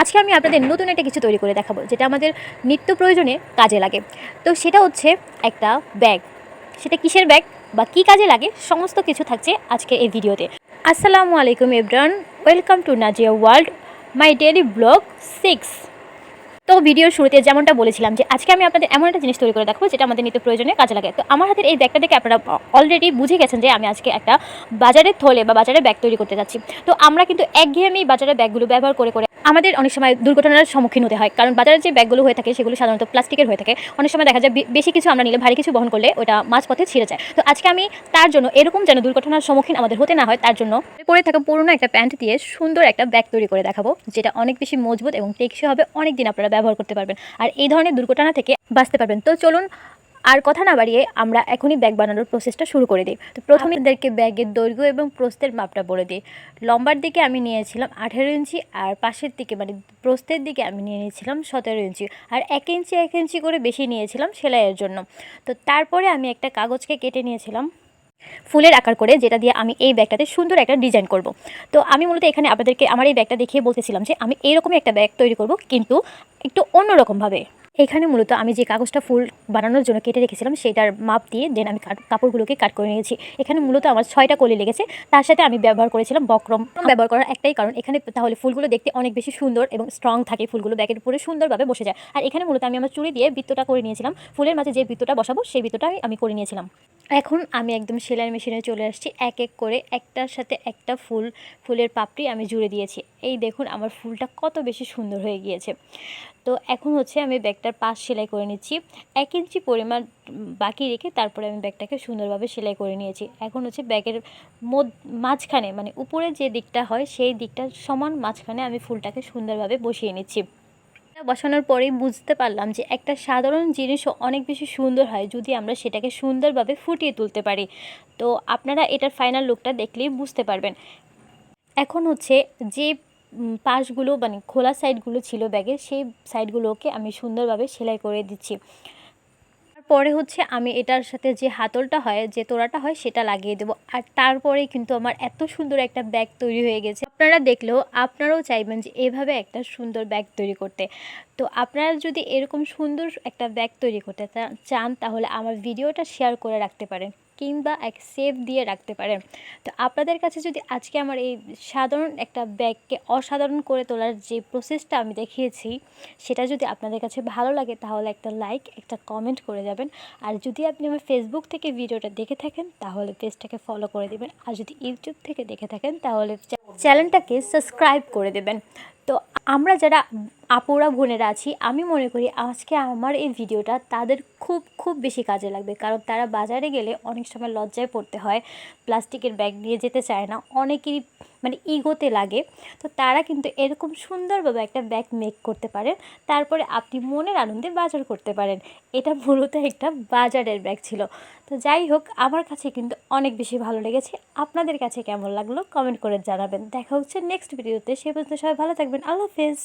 আজকে আমি আপনাদের নতুন একটা কিছু তৈরি করে দেখাবো, যেটা আমাদের নিত্য প্রয়োজনে কাজে লাগে। তো সেটা হচ্ছে একটা ব্যাগ। সেটা কিসের ব্যাগ বা কী কাজে লাগে সমস্ত কিছু থাকছে আজকের এই ভিডিওতে। আসসালামু আলাইকুম everyone, welcome to Nazia world, my daily blog 6। তো ভিডিওর শুরুতে যেমনটা বলেছিলাম যে আজকে আমি আপনাদের এমন একটা জিনিস তৈরি করে দেখাবো যেটা আমাদের নিত্য প্রয়োজনে কাজে লাগে। তো আমার হাতের এই ব্যাগটা দেখে আপনারা অলরেডি বুঝে গেছেন যে আমি আজকে একটা বাজারের থলে বা বাজারের ব্যাগ তৈরি করতে যাচ্ছি। তো আমরা কিন্তু একঘেয়েমি বাজারের ব্যাগগুলো ব্যবহার করে করে আমাদের অনেক সময় দুর্ঘটনার সম্মুখীন হতে হয়, কারণ বাজারের যে ব্যাগগুলো হয়ে থাকে সেগুলো সাধারণত প্লাস্টিকের হয়ে থাকে। অনেক সময় দেখা যায় বেশি কিছু আমরা নিলে, ভারী কিছু বহন করলে ওটা মাঝপথে ছিঁড়ে যায়। তো আজকে আমি তার জন্য, এরকম যেন দুর্ঘটনার সম্মুখীন আমাদের হতে না হয়, তার জন্য পরে থাকা পুরনো একটা প্যান্ট দিয়ে সুন্দর একটা ব্যাগ তৈরি করে দেখাবো, যেটা অনেক বেশি মজবুত এবং টেকসই হবে, অনেক দিন আপনারা ব্যবহার করতে পারবেন আর এই ধরনের দুর্ঘটনা থেকে বাঁচতে পারবেন। তো চলুন আর কথা না বাড়িয়ে আমরা এখনই ব্যাগ বানানোর প্রসেসটা শুরু করে দিই। তো প্রথমে আপনাদেরকে ব্যাগের দৈর্ঘ্য এবং প্রস্থের মাপটা বলে দিই। লম্বার দিকে আমি নিয়েছিলাম 18 ইঞ্চি, আর পাশের দিকে মানে প্রস্থের দিকে আমি নিয়ে নিয়েছিলাম 17 ইঞ্চি, আর 1 ইঞ্চি করে বেশি নিয়েছিলাম সেলাইয়ের জন্য। তো তারপরে আমি একটা কাগজকে কেটে নিয়েছিলাম ফুলের আকার করে, যেটা দিয়ে আমি এই ব্যাগটাতে সুন্দর একটা ডিজাইন করব। তো আমি মূলত এখানে আপনাদেরকে আমার এই ব্যাগটা দেখিয়ে বলতেছিলাম যে আমি এইরকমই একটা ব্যাগ তৈরি করব, কিন্তু একটু অন্যরকমভাবে। এখানে মূলত আমি যে কাগজটা ফুল বানানোর জন্য কেটে রেখেছিলাম সেটার মাপ দিয়ে দেন আমি কাপড়গুলোকে কাট করে নিয়েছি। এখানে মূলত আমার 6টা কলি লেগেছে। তার সাথে আমি ব্যবহার করেছিলাম বক্রম। ব্যবহার করার একটাই কারণ, এখানে তাহলে ফুলগুলো দেখতে অনেক বেশি সুন্দর এবং স্ট্রং থাকে, ফুলগুলো ব্যাগের উপরে সুন্দরভাবে বসে যায়। আর এখানে মূলত আমি আমার চুড়ি দিয়ে বৃত্তটা করে নিয়েছিলাম, ফুলের মাঝে যে বৃত্তটা বসাবো সেই বৃত্তটাই আমি করে নিয়েছিলাম। এখন আমি একদম সেলাই মেশিনে চলে আসছি, এক এক করে একটার সাথে একটা ফুলের পাপড়ি আমি জুড়ে দিয়েছি। এই দেখুন আমার ফুলটা কত বেশি সুন্দর হয়ে গিয়েছে। তো এখন হচ্ছে আমি ব্যাগটার পাশ সেলাই করে নিচ্ছি। 1 ইঞ্চি পরিমাণ বাকি রেখে তারপরে আমি ব্যাগটাকে সুন্দরভাবে সেলাই করে নিয়েছি। এখন হচ্ছে ব্যাগের মাঝখানে, মানে উপরে যে দিকটা হয় সেই দিকটার সমান মাঝখানে আমি ফুলটাকে সুন্দরভাবে বসিয়ে নিচ্ছি। বসানোর পরেই বুঝতে পারলাম যে একটা সাধারণ জিনিসও অনেক বেশি সুন্দর হয় যদি আমরা সেটাকে সুন্দরভাবে ফুটিয়ে তুলতে পারি। তো আপনারা এটার ফাইনাল লুকটা দেখলেই বুঝতে পারবেন। এখন হচ্ছে যে পাশগুলো মানে খোলা সাইডগুলো ছিল ব্যাগের, সেই সাইডগুলোকে আমি সুন্দরভাবে সেলাই করে দিচ্ছি। তারপরে হচ্ছে আমি এটার সাথে যে হাতলটা হয়, যে তোড়াটা হয়, সেটা লাগিয়ে দেবো। আর তারপরেই কিন্তু আমার এত সুন্দর একটা ব্যাগ তৈরি হয়ে গেছে। আপনারা দেখলেও আপনারাও চাইবেন যে এভাবে একটা সুন্দর ব্যাগ তৈরি করতে। তো আপনারা যদি এরকম সুন্দর একটা ব্যাগ তৈরি করতে চান তাহলে আমার ভিডিওটা শেয়ার করে রাখতে পারেন, কিংবা এক সেভ দিয়ে রাখতে পারেন। তো আপনাদের কাছে যদি আজকে আমার এই সাধারণ একটা ব্যাগকে অসাধারণ করে তোলার যে প্রসেসটা আমি দেখিয়েছি সেটা যদি আপনাদের কাছে ভালো লাগে তাহলে একটা লাইক, একটা কমেন্ট করে যাবেন। আর যদি আপনি আমার ফেসবুক থেকে ভিডিওটা দেখে থাকেন তাহলে পেজটাকে ফলো করে দেবেন, আর যদি ইউটিউব থেকে দেখে থাকেন তাহলে চ্যানেলটাকে সাবস্ক্রাইব করে দেবেন। তো আমরা যারা আপুরা বোনেরা আছি, আমি মনে করি আজকে আমার এই ভিডিওটা তাদের খুব খুব বেশি কাজে লাগবে, কারণ তারা বাজারে গেলে অনেক সময় লজ্জায় পড়তে হয়, প্লাস্টিকের ব্যাগ নিয়ে যেতে চায় না, অনেকেরই মানে ইগোতে লাগে। তো তারা কিন্তু এরকম সুন্দরভাবে একটা ব্যাগ মেক করতে পারেন, তারপরে আপনি মনের আনন্দে বাজার করতে পারেন। এটা মূলত একটা বাজারের ব্যাগ ছিল। তো যাই হোক, আমার কাছে কিন্তু অনেক বেশি ভালো লেগেছে। আপনাদের কাছে কেমন লাগলো কমেন্ট করে জানাবেন। দেখা হচ্ছে নেক্সট ভিডিওতে। সে পর্যন্ত সবাই ভালো থাকবেন। আল্লাহ হাফেজ।